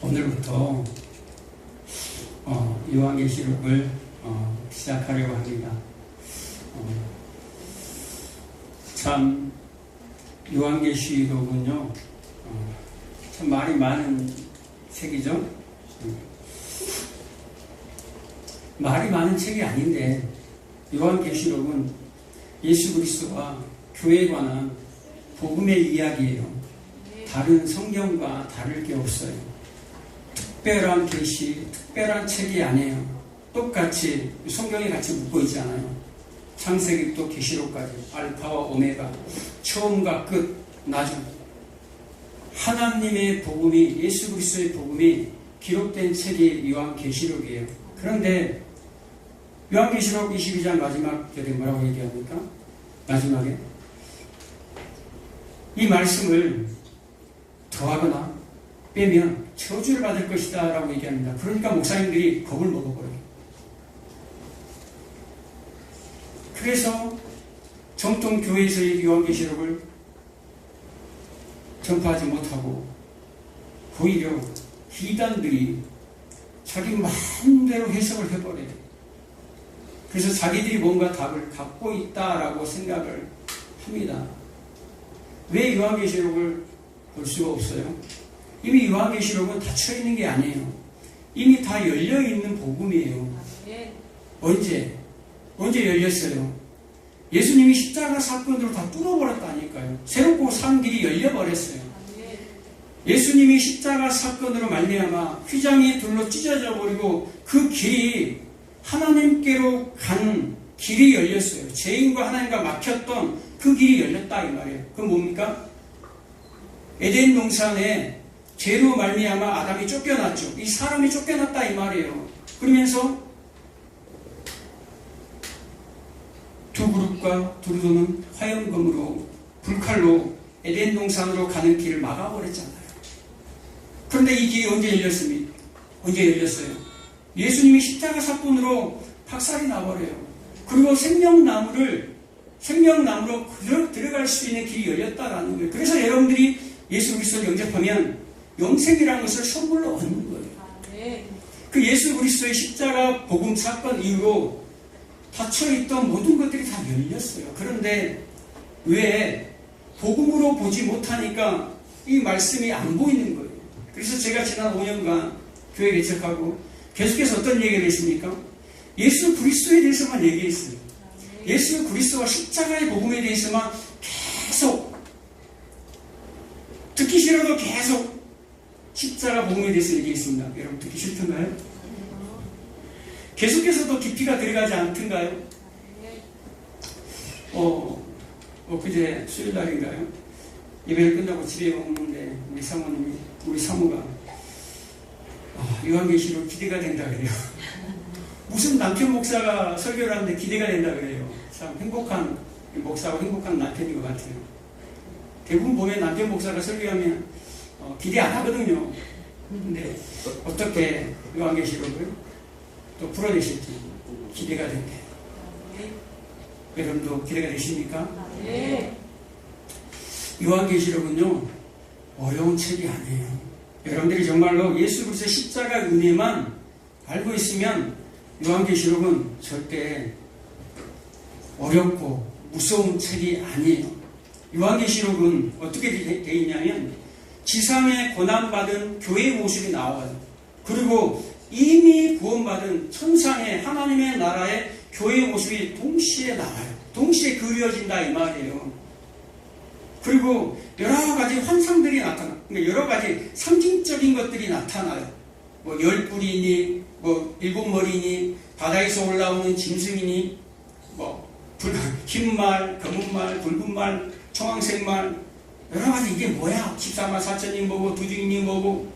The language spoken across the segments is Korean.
오늘부터 요한계시록을 시작하려고 합니다. 참 요한계시록은요, 참 말이 많은 책이죠. 말이 많은 책이 아닌데 요한계시록은 예수 그리스도와 교회에 관한 복음의 이야기예요. 다른 성경과 다를 게 없어요. 특별한 계시, 특별한 책이 아니에요. 똑같이 성경에 같이 묶어 있잖아요. 창세기부터 계시록까지 알파와 오메가, 처음과 끝, 나중. 하나님의 복음이, 예수 그리스도의 복음이 기록된 책이 요한계시록이에요. 그런데 요한계시록 22장 마지막 절에 뭐라고 얘기합니까? 마지막에 이 말씀을 더하거나 빼면 저주를 받을 것이다 라고 얘기합니다. 그러니까 목사님들이 겁을 먹어버려요. 그래서 정통 교회에서의 요한계시록을 전파하지 못하고 오히려 이단들이 자기 마음대로 해석을 해버려요. 그래서 자기들이 뭔가 답을 갖고 있다라고 생각을 합니다. 왜 요한계시록을 볼 수가 없어요? 이미 요한계시록은 닫혀있는 게 아니에요. 이미 다 열려있는 복음이에요. 언제 열렸어요? 예수님이 십자가 사건으로 다 뚫어버렸다니까요. 새롭고 산 길이 열려버렸어요. 예수님이 십자가 사건으로 말미암아 휘장이 둘로 찢어져 버리고 그 길이 하나님께로 가는 길이 열렸어요. 죄인과 하나님과 막혔던 그 길이 열렸다 이 말이에요. 그건 뭡니까? 에덴 동산에 죄로 말미암아 아담이 쫓겨났죠. 이 사람이 쫓겨났다 이 말이에요. 그러면서 두 그룹과 두루도는 화염검으로 불칼로 에덴 동산으로 가는 길을 막아버렸잖아요. 그런데 이 길이 언제 열렸습니까? 언제 열렸어요? 예수님이 십자가 사건으로 박살이 나버려요. 그리고 생명나무로 들어갈 수 있는 길이 열렸다라는 거예요. 그래서 여러분들이 예수 그리스도를 영접하면 영생이라는 것을 선물로 얻는 거예요. 그 예수 그리스도의 십자가 복음 사건 이후로 닫혀있던 모든 것들이 다 열렸어요. 그런데 왜 복음으로 보지 못하니까 이 말씀이 안 보이는 거예요. 그래서 제가 지난 5년간 교회 개척하고 계속해서 어떤 얘기를 했습니까? 예수 그리스도에 대해서만 얘기했어요. 예수 그리스도와 십자가의 복음에 대해서만 계속, 듣기 싫어도 계속 십자가 복음에 대해서 얘기했습니다. 여러분 듣기 싫던가요? 계속해서도 깊이가 들어가지 않던가요? 그제 수요일날인가요? 예배를 끝나고 집에 오는데 우리 사모가 요한계시록 기대가 된다 그래요. 무슨 남편 목사가 설교를 하는데 기대가 된다 그래요. 참 행복한 목사고 행복한 남편인 것 같아요. 대부분 보면 남편 목사가 설교하면 기대 안 하거든요. 근데 어떻게 요한계시록을 또 풀어내실지 기대가 된대요. 여러분도 기대가 되십니까? 네. 요한계시록은요 어려운 책이 아니에요. 여러분들이 정말로 예수 그리스도의 십자가 은혜만 알고 있으면 요한계시록은 절대 어렵고 무서운 책이 아니에요. 요한계시록은 어떻게 되어 있냐면 지상에 고난받은 교회의 모습이 나와요. 그리고 이미 구원받은 천상의 하나님의 나라의 교회의 모습이 동시에 나와요. 동시에 그려진다 이 말이에요. 그리고 여러 가지 환상들이 나타나요. 그러니까 여러 가지 상징적인 것들이 나타나요. 뭐 열뿔이니, 뭐 일곱 머리니, 바다에서 올라오는 짐승이니, 뭐 흰말, 검은말, 붉은말, 청황색말, 여러 가지 이게 뭐야? 14만 4천이 뭐고, 두중인이 뭐고,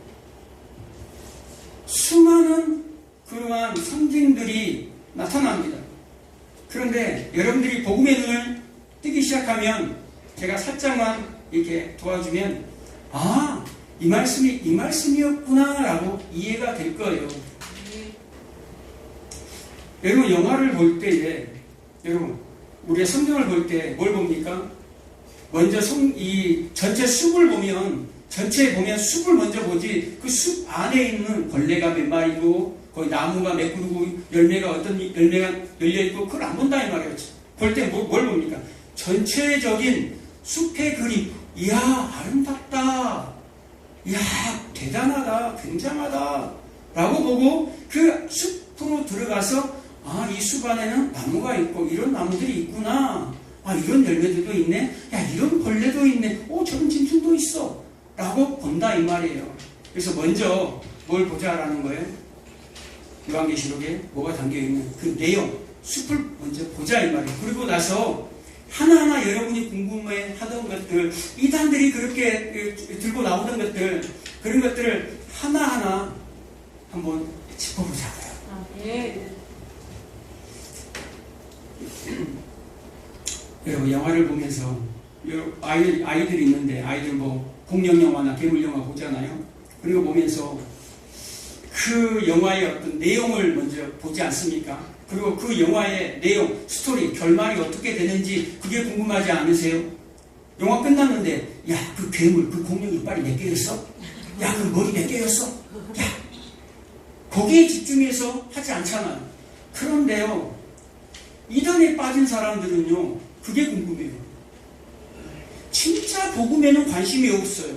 수많은 그러한 상징들이 나타납니다. 그런데 여러분들이 복음의 눈을 뜨기 시작하면 제가 살짝만 이렇게 도와주면 이 말씀이 이 말씀이었구나 라고 이해가 될 거예요. 여러분 영화를 볼 때에 여러분 우리가 성경을 볼 때 뭘 봅니까? 먼저 이 전체 숲을 보면 전체에 보면 숲을 먼저 보지 그 숲 안에 있는 벌레가 몇 마리고 거기 나무가 몇 그루고 열매가 어떤 열매가 열려있고 그걸 안 본다 이 말이에요. 볼 때 뭘 봅니까? 전체적인 숲의 그림. 이야 아름답다. 이야 대단하다. 굉장하다. 라고 보고 그 숲으로 들어가서 아, 이 숲 안에는 나무가 있고 이런 나무들이 있구나. 아, 이런 열매들도 있네. 야, 이런 벌레도 있네. 오, 저런 짐승도 있어. 라고 본다 이 말이에요. 그래서 먼저 뭘 보자라는 거예요. 요한계시록에 뭐가 담겨있는 그 내용, 숲을 먼저 보자 이 말이에요. 그리고 나서 하나하나 여러분이 궁금해하던 것들, 이단들이 그렇게 들고 나오던 것들, 그런 것들을 하나하나 한번 짚어보자고요. 아, 네. 여러분 영화를 보면서 아이들이 있는데 아이들 뭐 공룡 영화나 괴물 영화 보잖아요. 그리고 보면서 그 영화의 어떤 내용을 먼저 보지 않습니까? 그리고 그 영화의 내용, 스토리, 결말이 어떻게 되는지 그게 궁금하지 않으세요? 영화 끝났는데 야, 그 괴물, 그 공룡 이빨이 몇 개였어? 야, 그 머리 몇 개였어? 야, 거기에 집중해서 하지 않잖아요. 그런데요, 이단에 빠진 사람들은요, 그게 궁금해요. 진짜 복음에는 관심이 없어요.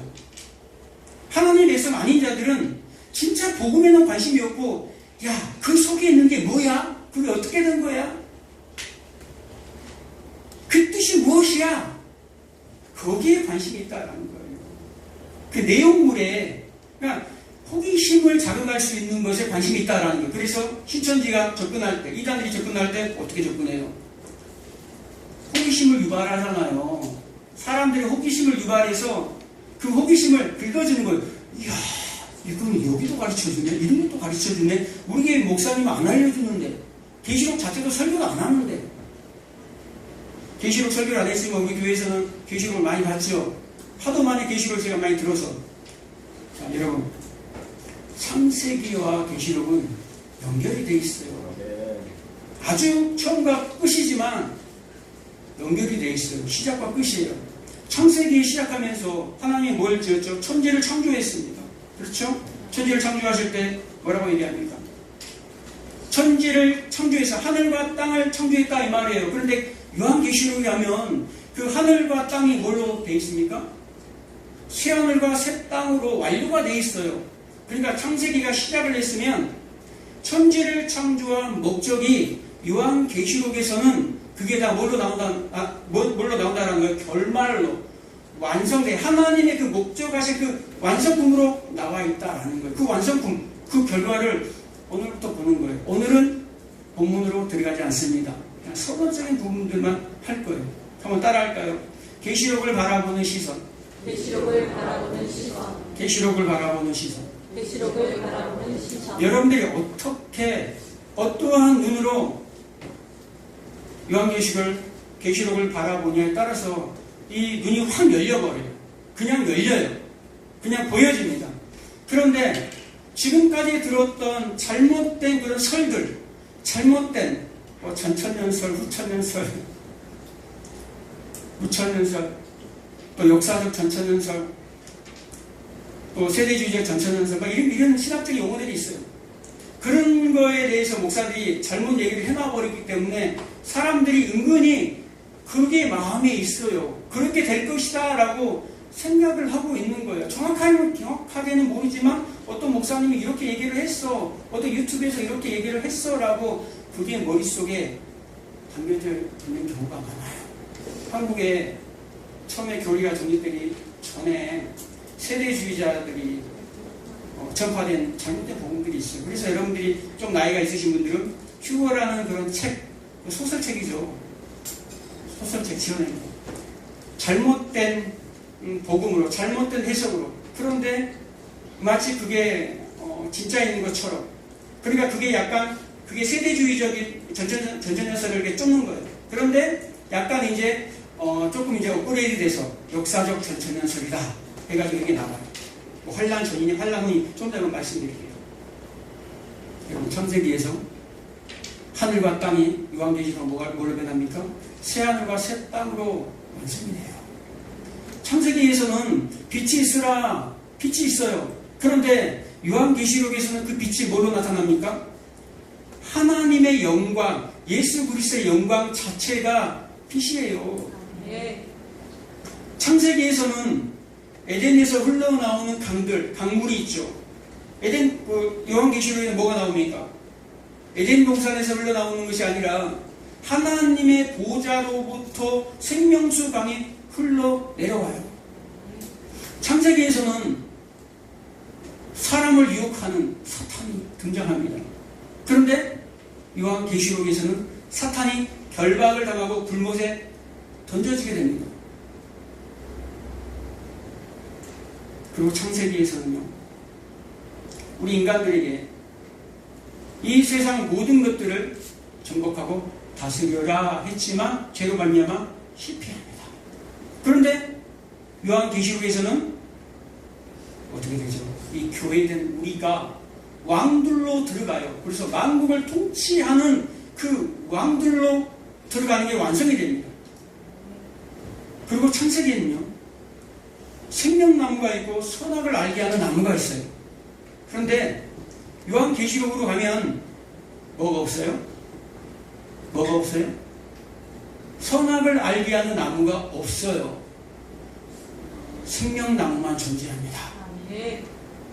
하나님의 백성 아닌 자들은 진짜 복음에는 관심이 없고, 야, 그 속에 있는 게 뭐야? 그게 어떻게 된 거야? 그 뜻이 무엇이야? 거기에 관심이 있다는 거예요. 그 내용물에, 그러니까 호기심을 자극할 수 있는 것에 관심이 있다는 거예요. 그래서 신천지가 접근할 때, 이단들이 접근할 때 어떻게 접근해요? 호기심을 유발하잖아요. 사람들이 호기심을 유발해서 그 호기심을 긁어주는 거예요. 이야, 이거는 여기도 가르쳐주네, 이런 것도 가르쳐주네. 우리 교회 목사님은 안 알려주는데, 계시록 자체도 설교도 안 하는데, 계시록 설교를 안 했으면 우리 교회에서는 계시록을 많이 봤죠. 하도 많이 계시록을 제가 많이 들어서. 자, 여러분, 창세기와 계시록은 연결이 되어 있어요. 아주 처음과 끝이지만 연결이 되어 있어요. 시작과 끝이에요. 창세기 시작하면서 하나님이 뭘 지었죠? 천지를 창조했습니다. 그렇죠? 천지를 창조하실 때 뭐라고 얘기합니까? 천지를 창조해서 하늘과 땅을 창조했다 이 말이에요. 그런데 요한계시록에 하면 그 하늘과 땅이 뭘로 되어 있습니까? 새 하늘과 새 땅으로 완료가 되어 있어요. 그러니까 창세기가 시작을 했으면 천지를 창조한 목적이 요한계시록에서는 그게 다 뭘로 나온다는 거예요? 결말로 완성돼 하나님의 그 목적하신 그 완성품으로 나와 있다라는 거예요. 그 완성품, 그 결과를 오늘부터 보는 거예요. 오늘은 본문으로 들어가지 않습니다. 그냥 서론적인 부분들만 할 거예요. 한번 따라할까요? 계시록을 바라보는 시선. 계시록을 바라보는 시선. 계시록을 바라보는 시선. 계시록을 바라보는 시선. 여러분들이 어떻게 어떠한 눈으로 계시록을 바라보냐에 따라서 이 눈이 확 열려버려요. 그냥 열려요. 그냥 보여집니다. 그런데 지금까지 들었던 잘못된 그런 설들, 잘못된 전천년설, 후천년설, 무천년설, 또 역사적 전천년설, 또 세대주의적 전천년설, 이런 신학적 용어들이 있어요. 그런 거에 대해서 목사들이 잘못 얘기를 해놔버렸기 때문에 사람들이 은근히 그게 마음에 있어요. 그렇게 될 것이다 라고 생각을 하고 있는 거예요. 정확하게는 모르지만 어떤 목사님이 이렇게 얘기를 했어, 어떤 유튜브에서 이렇게 얘기를 했어 라고 그게 머릿속에 담겨져 있는 경우가 많아요. 한국에 처음에 교리가 정립되기 전에 세대주의자들이 전파된 잘못된 복음들이 있어요. 그래서 여러분들이 좀 나이가 있으신 분들은 휴거라는 그런 책, 소설책이죠. 소설책 지어낸 거. 잘못된 복음으로, 잘못된 해석으로. 그런데 마치 그게 진짜 있는 것처럼. 그러니까 그게 약간 그게 세대주의적인 전천년설을 이렇게 쫓는 거예요. 그런데 약간 이제 조금 이제 업그레이드 돼서 역사적 전천년설이다 해가지고 이게 나와요. 뭐 환란 전이냐 환란 후니 좀 더 말씀드릴게요. 여러분 창세기에서 하늘과 땅이 요한계시록 뭘로 변합니까? 새 하늘과 새 땅으로 완성이 돼요. 창세기에서는 빛이 있으라, 빛이 있어요. 그런데 요한계시록에서는 그 빛이 뭐로 나타납니까? 하나님의 영광, 예수 그리스도의 영광 자체가 빛이에요. 네. 창세기에서는 에덴에서 흘러나오는 강물이 있죠. 요한계시록에는 뭐가 나옵니까? 에덴 동산에서 흘러나오는 것이 아니라 하나님의 보좌로부터 생명수 강이 흘러내려와요. 창세기에서는 사람을 유혹하는 사탄이 등장합니다. 그런데 요한계시록에서는 사탄이 결박을 당하고 불못에 던져지게 됩니다. 그리고 창세기에서는요, 우리 인간들에게 이 세상 모든 것들을 정복하고 다스려라 했지만 죄로 말미암아 실패합니다. 그런데 요한계시록에서는 어떻게 되죠? 이 교회된 우리가 왕들로 들어가요. 그래서 왕국을 통치하는 그 왕들로 들어가는 게 완성이 됩니다. 그리고 창세기에는요, 생명나무가 있고 선악을 알게 하는 나무가 있어요. 그런데 요한계시록으로 가면 뭐가 없어요? 뭐가 없어요? 선악을 알게 하는 나무가 없어요. 생명나무만 존재합니다. 네.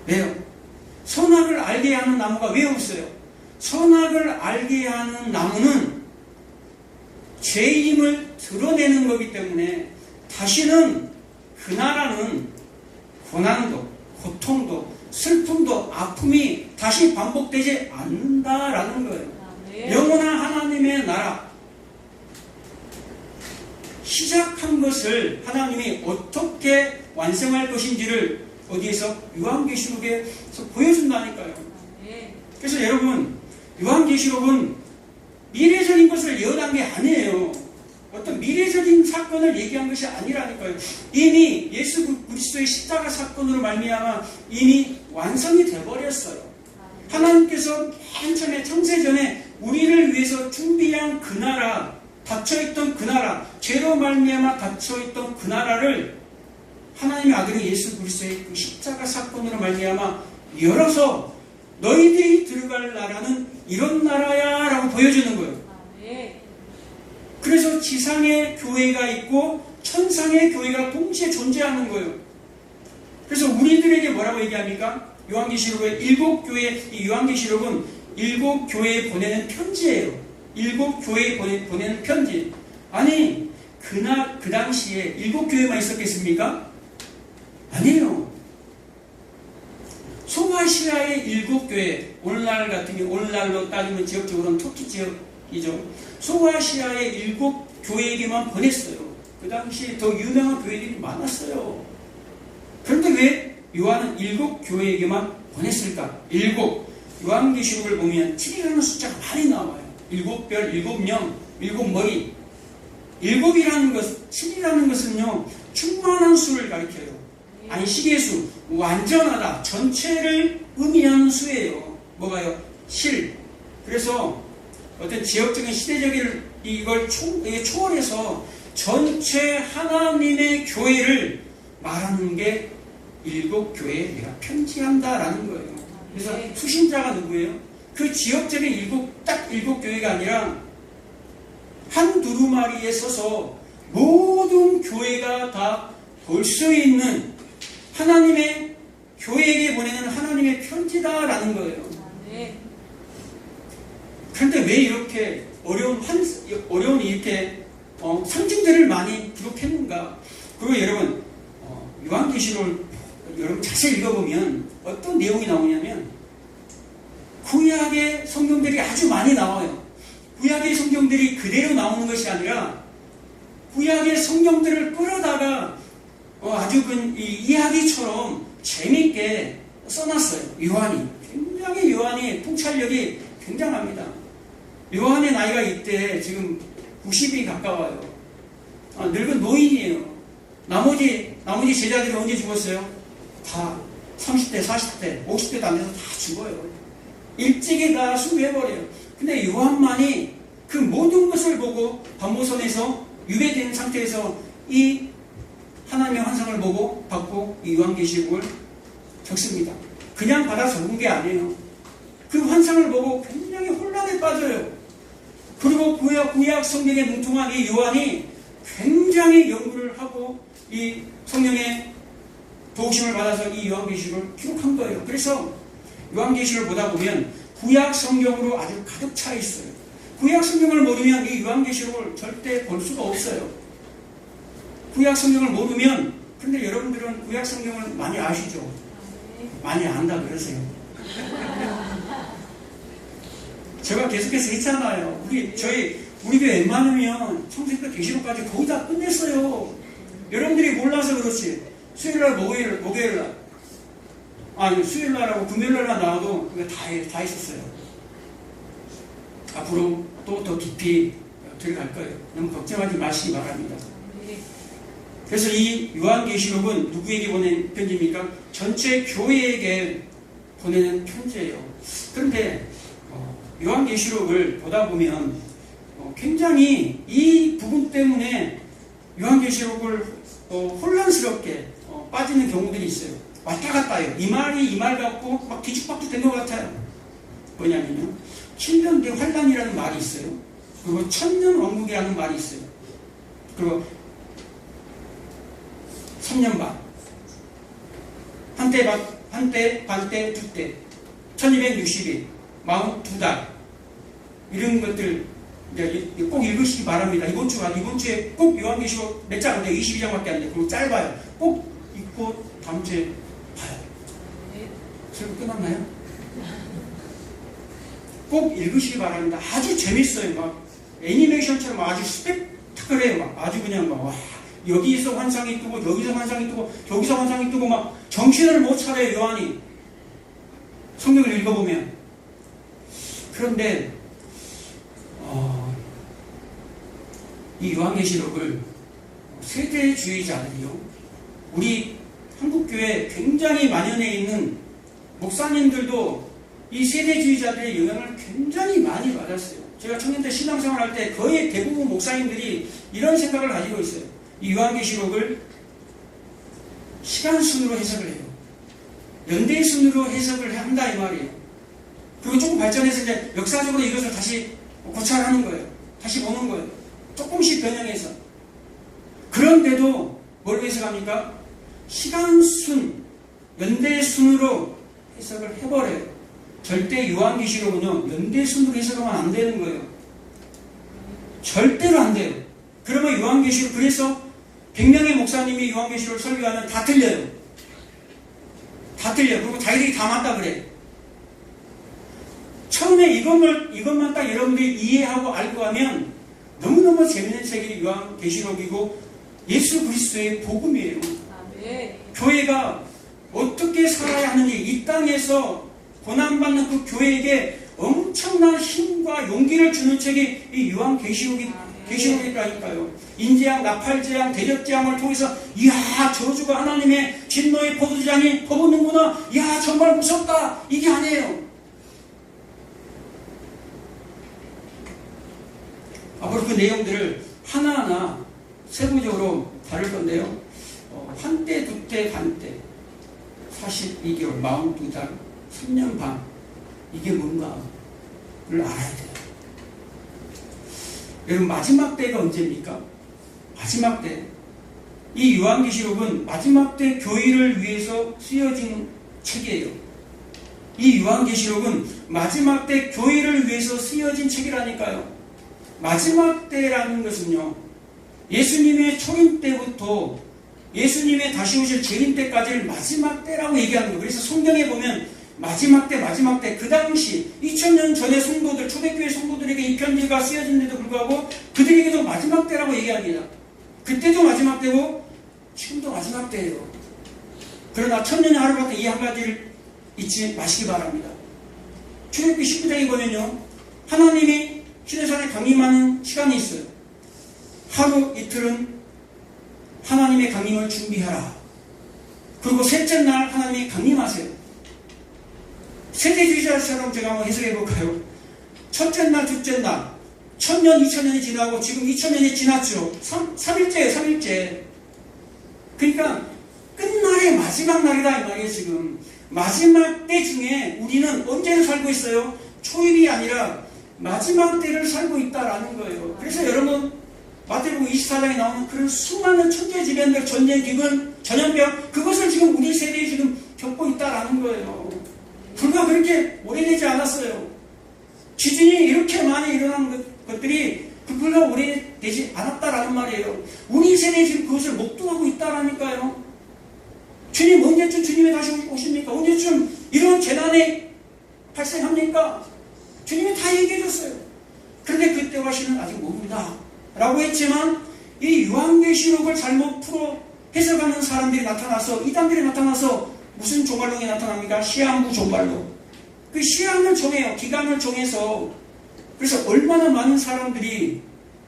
왜요? 선악을 알게 하는 나무가 왜 없어요? 선악을 알게 하는 나무는 죄임을 드러내는 거기 때문에 다시는 그 나라는 고난도, 고통도, 슬픔도, 아픔이 다시 반복되지 않는다라는 거예요. 네. 영원한 하나님의 나라, 시작한 것을 하나님이 어떻게 완성할 것인지를 어디에서? 요한계시록에서 보여준다니까요. 네. 그래서 여러분, 요한계시록은 미래적인 것을 예언한 게 아니에요. 어떤 미래적인 사건을 얘기한 것이 아니라니까요. 이미 예수 그리스도의 십자가 사건으로 말미암아 이미 완성이 되어버렸어요. 하나님께서 맨 처음에 창세전에 우리를 위해서 준비한 그 나라, 닫혀있던 그 나라, 죄로 말미암아 닫혀있던 그 나라를 하나님의 아들인 예수 그리스도의 그 십자가 사건으로 말미암아 열어서 너희들이 들어갈 나라는 이런 나라야 라고 보여주는 거예요. 네. 그래서 지상의 교회가 있고 천상의 교회가 동시에 존재하는 거예요. 그래서 우리들에게 뭐라고 얘기합니까? 요한계시록의 일곱 교회, 이 요한계시록은 일곱 교회에 보내는 편지예요. 일곱 교회에 보내는 편지. 아니, 그 당시에 일곱 교회만 있었겠습니까? 아니에요. 소아시아의 일곱 교회, 오늘날 같은 경우, 오늘날로 따지면 지역적으로는 터키 지역이죠. 소아시아의 일곱 교회에게만 보냈어요. 그 당시에 더 유명한 교회들이 많았어요. 그런데 왜 요한은 일곱 교회에게만 보냈을까? 일곱. 요한계시록을 보면 7이라는 숫자가 많이 나와요. 일곱 별, 일곱 령, 일곱 머리. 일곱이라는 것, 7이라는 것은요, 충만한 수를 가리켜요. 안식의 수, 완전하다, 전체를 의미하는 수예요. 뭐가요? 실. 그래서 어떤 지역적인 시대적인 이걸 초월해서 전체 하나님의 교회를 말하는 게 일곱 교회에 내가 편지한다라는 거예요. 그래서 수신자가 누구예요? 그 지역적인 딱 일곱 교회가 아니라 한 두루마리에 서서 모든 교회가 다 볼 수 있는 하나님의 교회에게 보내는 하나님의 편지다라는 거예요. 그런데 왜 이렇게 어려운 이렇게 상징들을 많이 기록했는가? 그리고 여러분 요한계시록을 여러분 자세히 읽어보면 어떤 내용이 나오냐면 구약의 성경들이 아주 많이 나와요. 구약의 성경들이 그대로 나오는 것이 아니라 구약의 성경들을 끌어다가 아주 이야기처럼 재밌게 써놨어요. 요한이 통찰력이 굉장합니다. 요한의 나이가 이때 지금 90이 가까워요. 늙은 노인이에요. 나머지 제자들이 언제 죽었어요? 다 30대, 40대, 50대도 안 돼서 다 죽어요. 일찍이 다 숭배해버려요. 근데 요한만이 그 모든 것을 보고 반모선에서 유배된 상태에서 이 하나님의 환상을 보고 받고 이 요한계시록을 적습니다. 그냥 받아 적은 게 아니에요. 그 환상을 보고 굉장히 혼란에 빠져요. 그리고 구약 성경에 뭉뚱한 이 요한이 굉장히 연구를 하고 이 성령의 도우심을 받아서 이 요한계시록을 기록한 거예요. 그래서 요한계시록을 보다 보면 구약 성경으로 아주 가득 차 있어요. 구약 성경을 모르면 이 요한계시록을 절대 볼 수가 없어요. 구약 성경을 모르면, 근데 여러분들은 구약 성경을 많이 아시죠? 많이 안다 그러세요. 제가 계속해서 했잖아요. 우리 교회 웬만하면 청소년부터 계시록까지 거의 다 끝냈어요. 여러분들이 몰라서 그렇지. 수요일날, 목요일날, 아니 수요일날하고 금요일날 나와도 그거 다 했었어요. 앞으로 또 더 깊이 들어갈 거예요. 너무 걱정하지 마시기 바랍니다. 그래서 이 요한계시록은 누구에게 보낸 편지입니까? 전체 교회에게 보내는 편지예요. 그런데 요한계시록을 보다 보면 굉장히 이 부분 때문에 요한계시록을 혼란스럽게 빠지는 경우들이 있어요. 왔다 갔다 해요. 이 말이 이 말 같고 막 뒤죽박죽 된 것 같아요. 뭐냐면요, 7년 뒤 환란이라는 말이 있어요. 그리고 천년 왕국이라는 말이 있어요. 그리고 3년 반, 한때, 반때, 두때, 1260일, 42달, 이런 것들 이제 꼭 읽으시기 바랍니다. 이번 주에 꼭 요한계시록 몇 장인데 22장밖에 안 돼요. 그리고 짧아요. 꼭 읽고 다음 주에 봐요. 설교 끝났나요? 꼭 읽으시기 바랍니다. 아주 재밌어요. 막 애니메이션처럼 아주 스펙타클해요. 막 아주 그냥 막 와, 여기서 환상이 뜨고 여기서 환상이 뜨고 저기서 환상이 뜨고 막 정신을 못 차려요. 요한이 성경을 읽어보면. 그런데 이 요한계시록을 세대주의자들이요, 우리 한국교회 굉장히 만연해 있는 목사님들도 이 세대주의자들의 영향을 굉장히 많이 받았어요. 제가 청년대 신앙생활 할 때 거의 대부분 목사님들이 이런 생각을 가지고 있어요. 이 요한계시록을 시간순으로 해석을 해요. 연대순으로 해석을 한다 이 말이에요. 그리고 조금 발전해서 이제 역사적으로 이것을 다시 고찰하는 거예요. 다시 보는 거예요. 조금씩 변형해서. 그런데도 뭘 해석합니까? 시간순, 연대순으로 해석을 해버려요. 절대 요한계시록은요, 연대순으로 해석하면 안 되는 거예요. 절대로 안 돼요. 그러면 요한계시록, 그래서 100명의 목사님이 요한계시록을 설교하면 다 틀려요. 다 틀려요. 그리고 자기들이 다 맞다 그래. 처음에 이것만 딱 여러분들이 이해하고 알고 가면 너무너무 재밌는 책이 요한계시록이고 예수 그리스도의 복음이에요. 교회가 어떻게 살아야 하는지, 이 땅에서 고난받는 그 교회에게 엄청난 힘과 용기를 주는 책이 이 요한계시록이라니까요. 인재양, 나팔재앙, 대적재앙을 통해서 이야, 저주가 하나님의 진노의 포도주장이 퍼붓는구나, 이야, 정말 무섭다, 이게 아니에요. 앞으로 그 내용들을 하나하나 세부적으로 다룰 건데요. 한때, 두때, 반때, 42개월, 42달, 3년 반, 이게 뭔가를 알아야 돼요. 여러분, 마지막 때가 언제입니까? 마지막 때. 이 요한계시록은 마지막 때 교회를 위해서 쓰여진 책이에요. 이 요한계시록은 마지막 때 교회를 위해서 쓰여진 책이라니까요. 마지막 때라는 것은요, 예수님의 초림 때부터 예수님의 다시 오실 재림 때까지를 마지막 때라고 얘기하는 거예요. 그래서 성경에 보면 마지막 때, 그 당시 2000년 전의 성도들, 초대교회 성도들에게 이 편지가 쓰여진데도 불구하고 그들에게도 마지막 때라고 얘기합니다. 그때도 마지막 때고 지금도 마지막 때예요. 그러나 천년의 하루밖에 이 한 가지를 잊지 마시기 바랍니다. 출애굽기 19장에 보면요, 하나님이 시내산에 강림하는 시간이 있어요. 하루 이틀은 하나님의 강림을 준비하라. 그리고 셋째 날 하나님이 강림하세요. 세대주의자처럼 제가 한번 해석해 볼까요? 첫째 날, 둘째 날, 1000년, 2000년이 지나고 지금 2000년이 지났죠. 3일째예요, 3일째. 그러니까 끝날의 마지막 날이다 이 말이에요. 지금 마지막 때 중에 우리는 언제를 살고 있어요? 초입이 아니라 마지막 때를 살고 있다라는 거예요. 그래서 여러분 마태복음 24장에 나오는 그런 수많은 천재지변들, 전쟁, 기근, 전염병, 그것을 지금 우리 세대에 지금 겪고 있다라는 거예요. 불과 그렇게 오래되지 않았어요. 지진이 이렇게 많이 일어난 것들이 불과 오래되지 않았다라는 말이에요. 우리 세대에 지금 그것을 목도하고 있다라니까요. 주님 언제쯤 주님이 다시 오십니까? 언제쯤 이런 재난이 발생합니까? 주님이 다 얘기해 줬어요. 그런데 그때와 시는 아직 모릅니다 라고 했지만 이 요한계시록을 잘못 풀어 해석하는 사람들이 나타나서, 이단들이 나타나서 무슨 종말론이 나타납니까? 시한부 종말론. 그 시한을 정해요. 기간을 정해서. 그래서 얼마나 많은 사람들이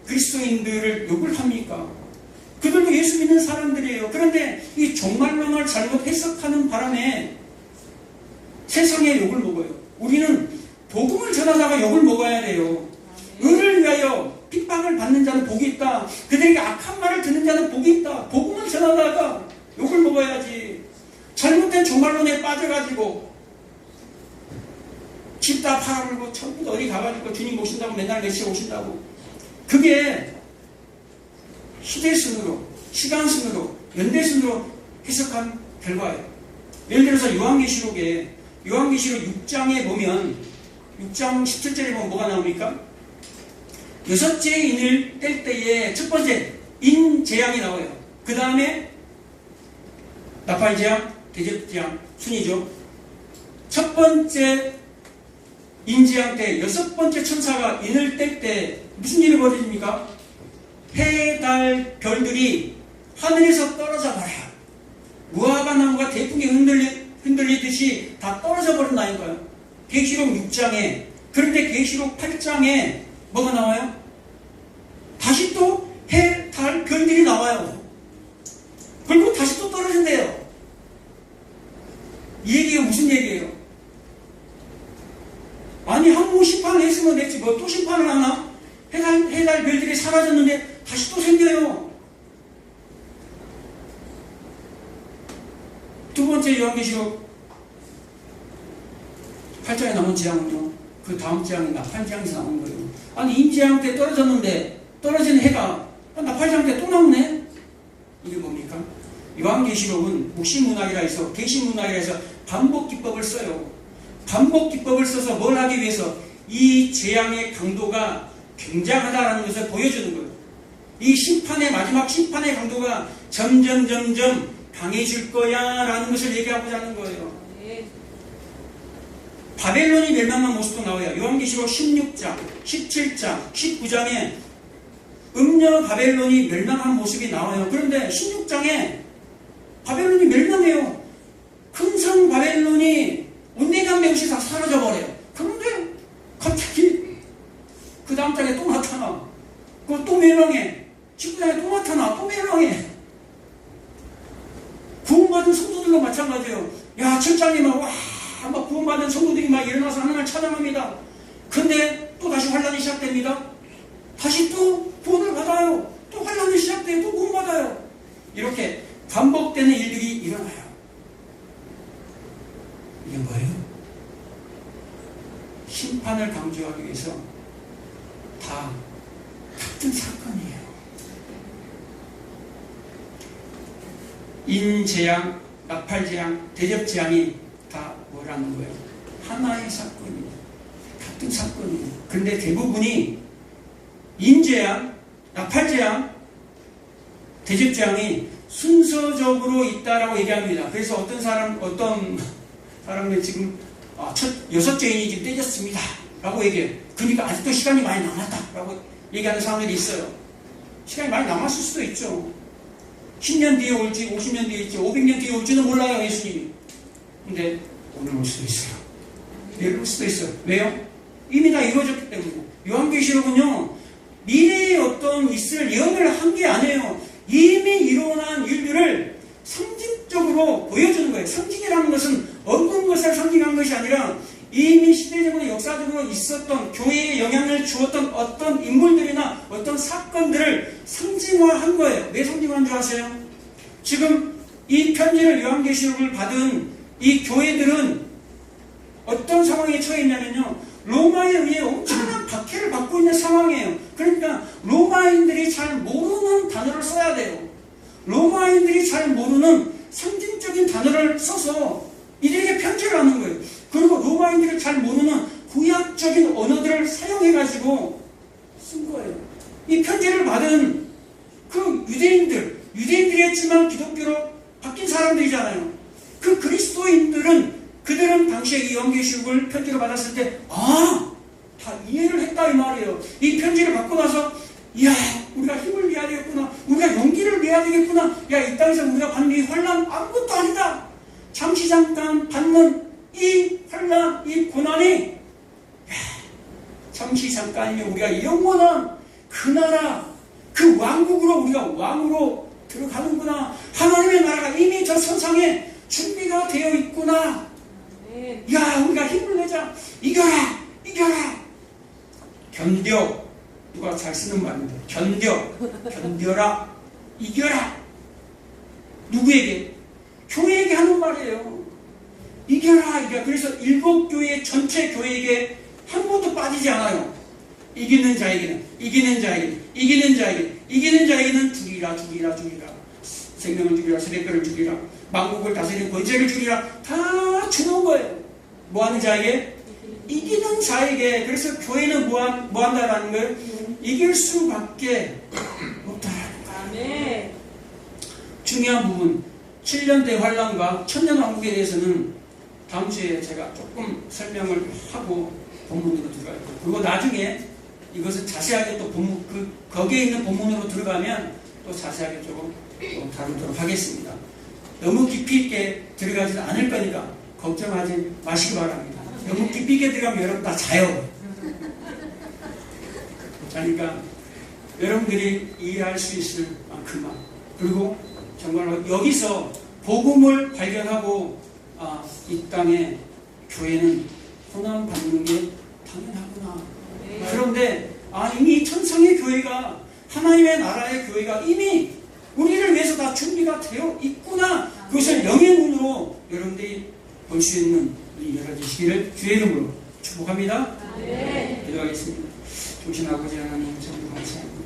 그리스도인들을 욕을 합니까? 그들도 예수 믿는 사람들이에요. 그런데 이 종말론을 잘못 해석하는 바람에 세상에 욕을 먹어요. 우리는 복음을 전하다가 욕을 먹어야 돼요. 의를 위하여 핍박을 받는 자는 복이 있다. 그들에게 악한 말을 듣는 자는 복이 있다. 복음을 전하다가 욕을 먹어야지. 잘못된 종말론에 빠져가지고 집 다 팔아버리고 전부 어디 가가지고 주님 오신다고 맨날 몇 시에 오신다고. 그게 시대순으로, 시간순으로, 연대순으로 해석한 결과예요. 예를 들어서 요한계시록 6장에 보면 6장 17절에 보면 뭐가 나옵니까? 여섯째 인을 뗄 때에 첫 번째 인재앙이 나와요. 그 다음에 나팔재앙, 대접재앙 순이죠. 첫 번째 인재앙 때 여섯 번째 천사가 인을 뗄 때 무슨 일이 벌어집니까? 해, 달, 별들이 하늘에서 떨어져 버려요. 무화과 나무가 대풍에 흔들리듯이 다 떨어져 버린다니까요. 계시록 6장에. 그런데 계시록 8장에 뭐가 나와요? 다시 또 해, 달, 별들이 나와요. 그리고 다시 또 떨어진대요. 이 얘기가 무슨 얘기예요? 아니 한 번 심판을 했으면 됐지 뭐 또 심판을 하나? 해달 별들이 사라졌는데 다시 또 생겨요. 두 번째 요한계시록 8장에 나온 재앙은요, 그 다음 재앙이 나팔재앙에서 나온 거예요. 아니 임재앙 때 떨어졌는데 떨어진 해가 나팔재앙 때 또 나오네? 이게 뭡니까? 요한계시록은 묵시문학이라 해서, 계시문학이라 해서 반복기법을 써요. 반복기법을 써서 뭘 하기 위해서? 이 재앙의 강도가 굉장하다는 것을 보여주는 거예요. 이 심판의 마지막 심판의 강도가 점점 강해질 거야 라는 것을 얘기하고자 하는 거예요. 바벨론이 멸망한 모습도 나와요. 요한계시록 16장, 17장, 19장에 음녀 바벨론이 멸망한 모습이 나와요. 그런데 16장에 바벨론이 멸망해요. 큰 성 바벨론이 온데간데 없이 다 사라져버려요. 그런데 갑자기 그 다음 장에 또 나타나. 그거 또 멸망해. 19장에 또 나타나. 또 멸망해. 구원받은 성도들도 마찬가지예요. 야, 7장에 막 구원받은 성도들이 막 일어나서 하나님을 찬양합니다. 근데 또 다시 환란이 시작됩니다. 다시 또 구원을 받아요. 또 환란이 시작돼요. 또 구원받아요. 이렇게 반복되는 일들이 일어나요. 이게 뭐예요? 심판을 강조하기 위해서 다 같은 사건이에요. 인재앙, 나팔재앙, 대접재앙이 다 뭐라는 거예요? 하나의 사건이에요. 같은 사건이에요. 그런데 대부분이 인재앙, 나팔재앙, 대접재앙이 순서적으로 있다라고 얘기합니다. 그래서 어떤 사람은 지금 여섯째 인이 지금 떼졌습니다 라고 얘기해요. 그러니까 아직도 시간이 많이 남았다 라고 얘기하는 사람들이 있어요. 시간이 많이 남았을 수도 있죠. 10년 뒤에 올지 50년 뒤에 올지 500년 뒤에 올지는 몰라요, 예수님이. 근데 오늘 올 수도 있어요. 내일 올 수도 있어요. 왜요? 이미 다 이루어졌기 때문에. 요한계시록은요, 미래에 어떤 있을 예언을 한 게 아니에요. 이미 일어난 일들을 상징적으로 보여주는 거예요. 상징이라는 것은 어떤 것을 상징한 것이 아니라 이미 시대적으로 역사적으로 있었던, 교회에 영향을 주었던 어떤 인물들이나 어떤 사건들을 상징화한 거예요. 왜 상징화한 줄 아세요? 지금 이 편지를 요한계시록을 받은 이 교회들은 어떤 상황에 처해 있냐면요. 로마에 의해 엄청난 박해를 받고 있는 상황이에요. 그러니까 로마인들이 잘 모르는 단어를 써야 돼요. 로마인들이 잘 모르는 상징적인 단어를 써서 이들에게 편지를 하는 거예요. 그리고 로마인들이 잘 모르는 구약적인 언어들을 사용해가지고 쓴 거예요. 이 편지를 받은 그 유대인들이 했지만 기독교로 바뀐 사람들이잖아요. 그 그리스도인들은 그들은 당시에 이 요한계시록을 편지로 받았을 때 다 이해를 했다 이 말이에요. 이 편지를 받고 나서 이야 우리가 힘을 내야 되겠구나. 우리가 용기를 내야 되겠구나. 야 이 땅에서 우리가 받는 이 환난 아무것도 아니다. 잠시 잠깐 받는 이 환난 이 고난이 잠시 잠깐이면 우리가 영원한 그 나라 그 왕국으로 우리가 왕으로 들어가는구나. 하나님의 나라가 이미 저 선상에 준비가 되어 있구나. 야 우리가 힘을 내자. 이겨라 견뎌. 누가 잘 쓰는 말인데 견뎌라 이겨라. 누구에게? 교회에게 하는 말이에요. 이겨라. 그래서 7교회 전체 교회에게 한 번도 빠지지 않아요. 이기는 자에게는 죽이라. 생명을 죽이라. 세대뼈를 죽이라. 만국을 다스리는 권세를 죽이라. 다 주는 거예요. 뭐 하는 자에게? 이기는 자에게. 그래서 교회는 뭐 한다라는 거예요? 이길 수밖에 없다라는 거예요. 아멘. 중요한 부분 7년대 환란과 천년왕국에 대해서는 다음 주에 제가 조금 설명을 하고 본문으로 들어갈 거예요. 그리고 나중에 이것을 자세하게 또 거기에 있는 본문으로 들어가면 또 자세하게 조금 다루도록 하겠습니다. 너무 깊이 있게 들어가지는 않을 거니까 걱정하지 마시기 바랍니다. 너무 깊이 있게 들어가면 여러분 다 자요. 그러니까 여러분들이 이해할 수 있을 만큼만, 그리고 정말로 여기서 복음을 발견하고 이 땅에 교회는 고난 받는 게 당연하구나. 그런데 이미 천상의 교회가, 하나님의 나라의 교회가 이미 우리를 위해서 다 준비가 되어 있구나. 그것을 영의 눈으로 여러분들이 볼 수 있는 일이 열어지시기를 주의 이름으로 축복합니다. 기도하겠습니다. 좋으신 아버지 하나님, 정말 감사합니다.